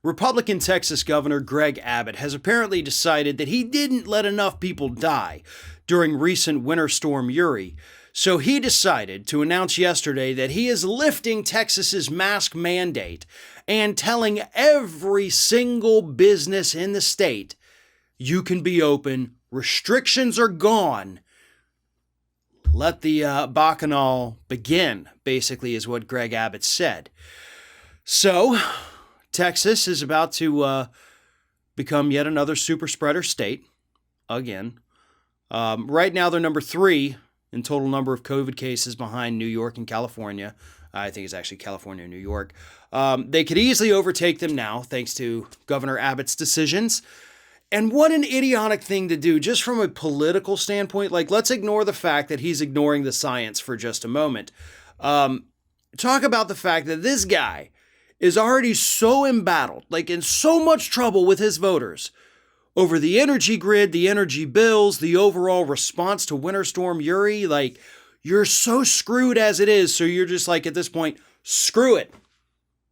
Republican Texas Governor Greg Abbott has apparently decided that he didn't let enough people die during recent Winter Storm Uri. So he decided to announce yesterday that he is lifting Texas's mask mandate and telling every single business in the state, you can be open, restrictions are gone. Let the bacchanal begin, basically, is what Greg Abbott said. So, Texas is about to become yet another super spreader state, again. Right now, they're number 3 in total number of COVID cases behind New York and California. I think it's actually California and New York. They could easily overtake them now, thanks to Governor Abbott's decisions. And what an idiotic thing to do, just from a political standpoint. Like, let's ignore the fact that he's ignoring the science for just a moment. Talk about the fact that this guy is already so embattled, like in so much trouble with his voters over the energy grid, the energy bills, the overall response to Winter Storm Uri. Like, you're so screwed as it is. So you're just like, at this point, screw it.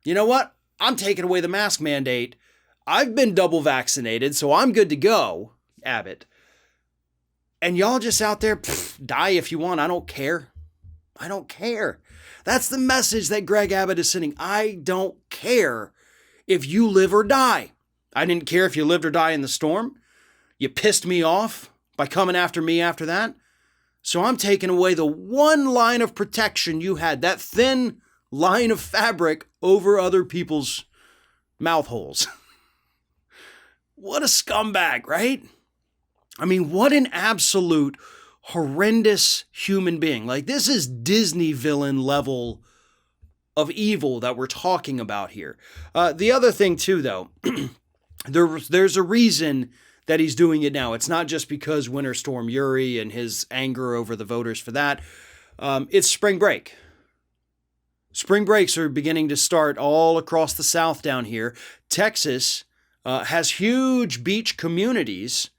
You know what? I'm taking away the mask mandate. I've been double vaccinated, so I'm good to go, Abbott. And y'all just out there, die if you want. I don't care. I don't care. That's the message that Greg Abbott is sending. I don't care if you live or die. I didn't care if you lived or die in the storm. You pissed me off by coming after me after that. So I'm taking away the one line of protection you had, that thin line of fabric over other people's mouth holes. What a scumbag, right? I mean, what an absolute horrendous human being. Like, this is Disney villain level of evil that we're talking about here. The other thing, too, though, there's a reason that he's doing it now. It's not just because Winter Storm Uri and his anger over the voters for that. It's spring break. Spring breaks are beginning to start all across the South down here. Texas has huge beach communities,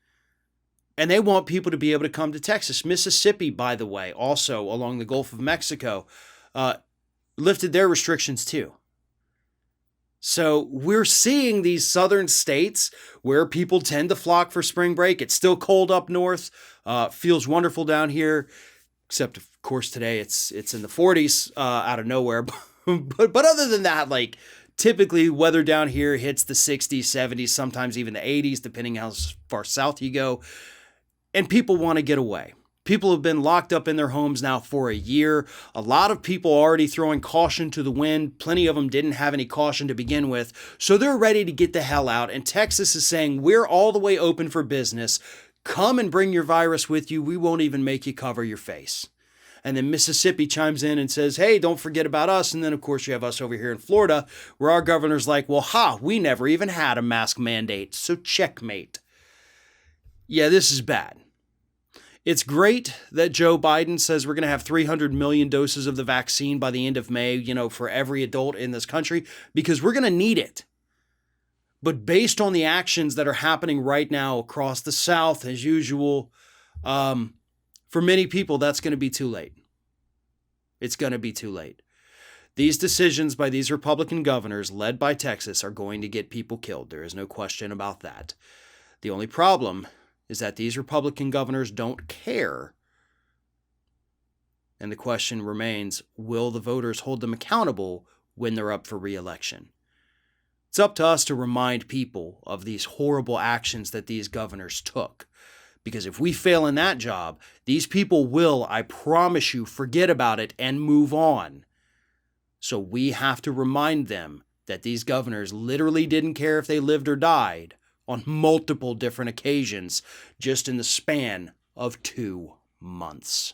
and they want people to be able to come to Texas. Mississippi, by the way, also along the Gulf of Mexico, lifted their restrictions too. So we're seeing these southern states where people tend to flock for spring break. It's still cold up north. Feels wonderful down here, except of course today it's in the 40s out of nowhere. But other than that, like, typically, weather down here hits the 60s, 70s, sometimes even the 80s, depending how far south you go. And people want to get away. People have been locked up in their homes now for a year. A lot of people already throwing caution to the wind. Plenty of them didn't have any caution to begin with. So they're ready to get the hell out. And Texas is saying, we're all the way open for business. Come and bring your virus with you. We won't even make you cover your face. And then Mississippi chimes in and says, hey, don't forget about us. And then, of course, you have us over here in Florida, where our governor's like, well, we never even had a mask mandate. So checkmate. Yeah, this is bad. It's great that Joe Biden says we're going to have 300 million doses of the vaccine by the end of May, for every adult in this country, because we're going to need it. But based on the actions that are happening right now across the South, as usual, for many people, that's going to be too late. It's going to be too late. These decisions by these Republican governors, led by Texas, are going to get people killed. There is no question about that. The only problem is that these Republican governors don't care. And the question remains, will the voters hold them accountable when they're up for re-election? It's up to us to remind people of these horrible actions that these governors took. Because if we fail in that job, these people will, I promise you, forget about it and move on. So we have to remind them that these governors literally didn't care if they lived or died on multiple different occasions just in the span of 2 months.